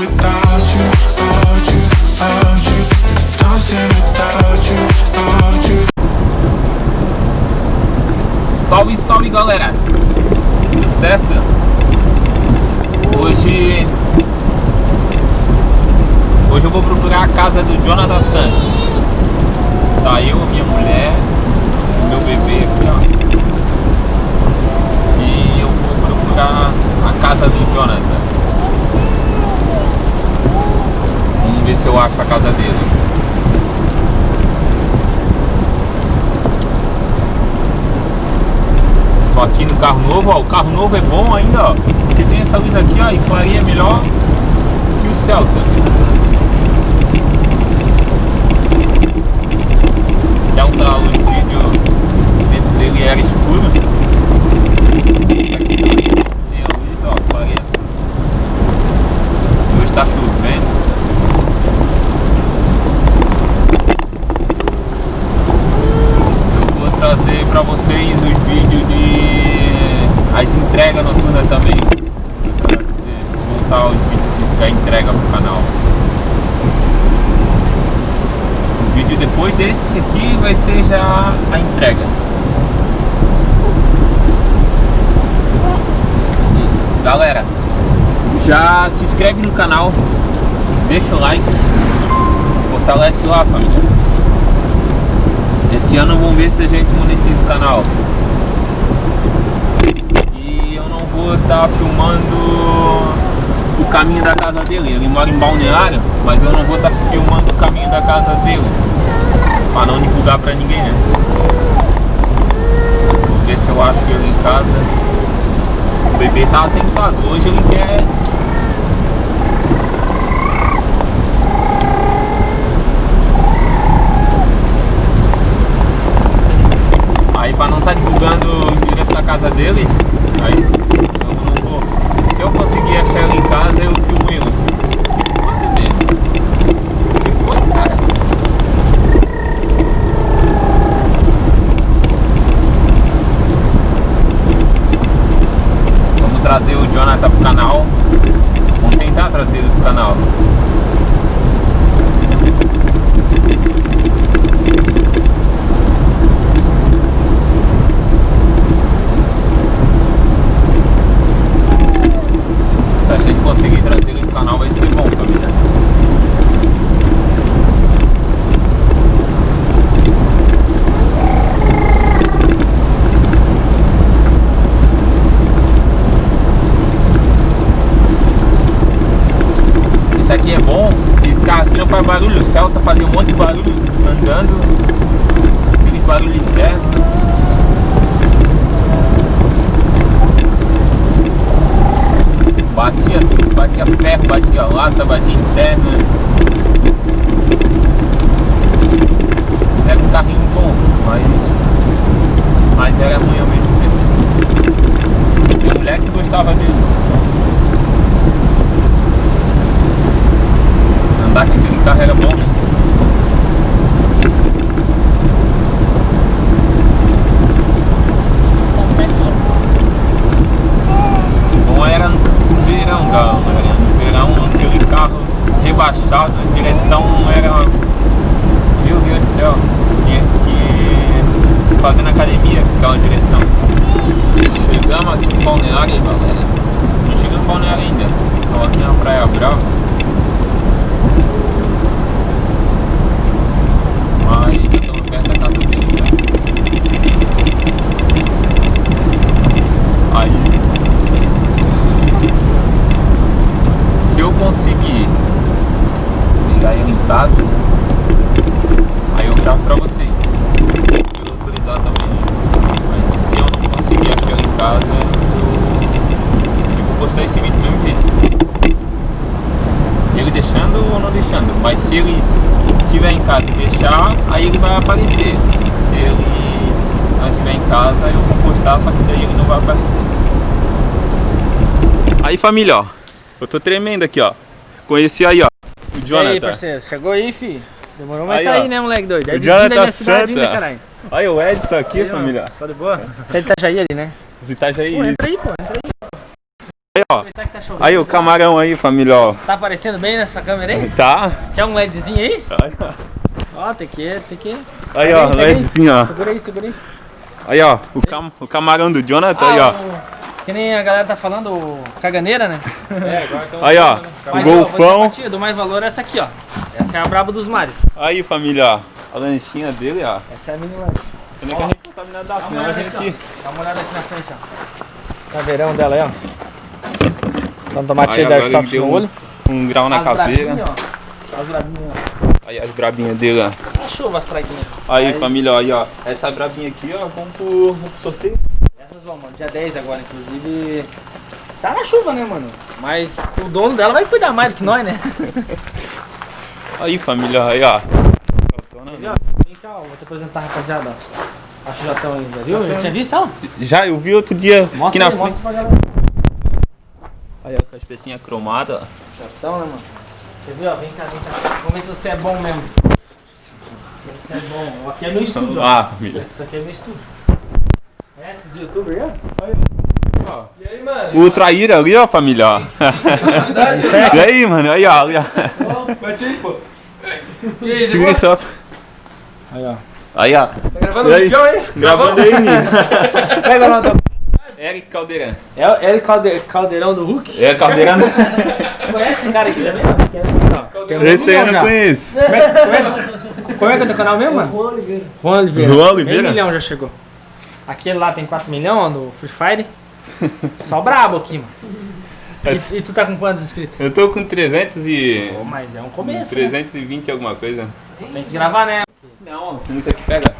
without you, without you, without you. Nothing without you, without you. Salve, salve galera! Tudo certo? Hoje eu vou procurar a casa do Jonathan Santos. Tá eu, minha mulher, meu bebê aqui, ó. E eu vou procurar a casa do Jonathan. Vamos ver se eu acho a casa dele. Tô aqui no carro novo, ó. O carro novo é bom ainda, ó, porque tem essa luz aqui, ó, e clareia melhor que o Celta. Celta, o vídeo dentro dele era escuro. Esse aqui também tem a luz, ó, clareia tudo. Hoje tá chovendo. Eu vou trazer pra vocês os vídeos de as entregas noturnas também. Vou voltar os vídeos da entrega pro canal. O vídeo depois desse aqui vai ser já a entrega. E, galera, já se inscreve no canal, deixa o like, fortalece lá, família. Esse ano vamos ver se a gente monetiza o canal. E eu não vou estar filmando o caminho da casa dele. Ele mora em Balneário, mas eu não vou estar filmando o caminho da casa dele, para não divulgar pra ninguém, né? Vou ver se eu acho ele em casa. O bebê tá atentado. Hoje ele quer... Aí pra não estar divulgando o endereço da casa dele, aí eu não vou. Se eu conseguir achar ele em casa, eu filmo ele. O que foi, cara? Vamos trazer o Jonathan pro canal. Vamos tentar trazer ele pro canal. Se a gente conseguir trazer ele no canal, vai ser bom, família. Isso aqui é bom, esse carro aqui não faz barulho. O Celta fazia um monte de barulho andando, aqueles barulhos internos. Batia tudo, batia ferro, batia lata, batia interna. Era um carrinho bom, mas era ruim ao mesmo tempo. Minha mulher que gostava dele. Andar com aquele carro era bom, né? Bom era no verão, galera. No verão, aquele carro rebaixado, a direção era... Meu Deus do céu. Tinha que fazer na academia aquela direção. Chegamos aqui em Balneário, galera. Não chegamos em Balneário ainda. Estamos aqui na Praia Brava. Mas já estamos perto da casa deles, né? Aí, se eu conseguir ligar ele em casa, aí eu gravo pra vocês. Se eu autorizar também. Mas se eu não conseguir achar ele em casa, eu vou postar esse vídeo do mesmo jeito. Ele deixando ou não deixando. Mas se ele estiver em casa e deixar, aí ele vai aparecer. Se ele não estiver em casa, eu vou postar, só que daí ele não vai aparecer. Aí, família, ó, eu tô tremendo aqui, ó. Conheci aí, ó, o Jonathan. E aí, parceiro, chegou aí, fi? Demorou, mas Aí, tá ó. aí, né, moleque doido? É O vizinho da Jonathan minha cidade ainda, Santa. caralho. Olha o Edson aqui, Aí, ó. família. Tá de boa? Você é de Itajaí ali, né? Itajaí. Pô, entra aí, pô, entra aí. ó. Aproveitar que tá chovendo. Aí o camarão aí, família, ó. Tá aparecendo bem nessa câmera aí? Tá? Quer um LEDzinho aí? Aí, ó. Ó, tem que... Aí, ó, Pega aí. LEDzinho, ó. Segura aí, segura aí. Aí, ó, o camarão do Jonathan aí, ó. Que nem a galera tá falando, o caganeira, né? Agora tem um Aí, ó, Mas, o ó, vou dizer golfão. pra ti, eu dou mais valor a essa aqui, ó. Essa é a braba dos mares. Aí, família, ó. A lanchinha dele, ó. Essa é a mini lanche. Pena que a gente não tá nada assim, a gente... Dá uma olhada aqui na frente, ó. Caveirão dela aí, ó. Dando tomatinha Aí de agora ele airsoft deu no olho. um grau na As caveira. brabinhas, ó. As brabinhas, Aí as brabinhas dele, ó. ó. As chuvas pra aqui, né? Aí, Mas família, ó, aí, ó. Essa brabinha aqui, ó, vamos pro sorteio. Essas vão, mano. Dia 10 agora, inclusive. Tá na chuva, né, mano? Mas o dono dela vai cuidar mais do que nós, né? Aí, família, aí, ó. Vem cá, ó. Vou te apresentar, rapaziada, ó. Acho que já estão aí, já viu? Já tinha visto ela? Já, eu vi outro dia aqui Mostra na aí, frente. mostra pra galera. Aí, ó, com as pecinhas cromadas, ó. Já estão, né, mano? Quer ver, ó? Vem cá, vem cá. Vamos ver se você é bom mesmo. Se você é bom. Aqui é meu estúdio, ó. Ah, família. Isso aqui é meu estúdio. É, esse de youtuber, ó. E aí, mano? O traíra ali, ó, família, ó. E aí, mano, aí, ó. Ali, ó. Bate aí, pô. E aí, Segura Zé? só. Aí, ó. Aí, ó. Tá gravando E o aí? vídeo aí? Gravando aí, menino. Pega o nome do... Eric Caldeirão. É ele Caldeirão do Hulk? É, Caldeirão. Conhece esse cara aqui também? Ó? Tem um Esse aí eu milhão não já. conheço. Como é que é o teu canal mesmo, mano? Juan Oliveira. Juan Oliveira? Meio milhão já chegou. Aquele lá tem 4 milhões, ó, no Free Fire. Só brabo aqui, mano. E tu tá com quantos inscritos? Eu tô com 300 e... Pô, mas é um começo, né? 320 alguma coisa. Tem que gravar, né? Não, isso aqui pega.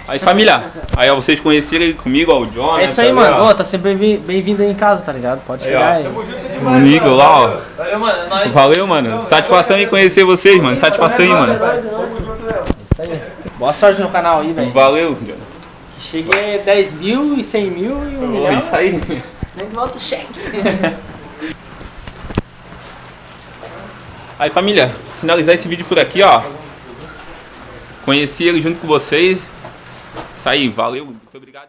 Aí, família. Aí, ó, vocês conheceram aí comigo, ó, o John. É isso aí, mano. Ô, tá sempre bem-vindo aí em casa, tá ligado? Pode chegar aí. O Nico lá, ó. Valeu, mano. Nós. Valeu, mano. Satisfação em conhecer vocês, mano. Satisfação aí, mano. Isso aí. Boa sorte no canal aí, velho. Valeu, John. Que chegue a 10 mil e 100 mil e 1 milhão. Isso aí. Nem volta o cheque. Aí, família, finalizar esse vídeo por aqui, ó. Conheci ele junto com vocês. Isso aí, valeu, muito obrigado.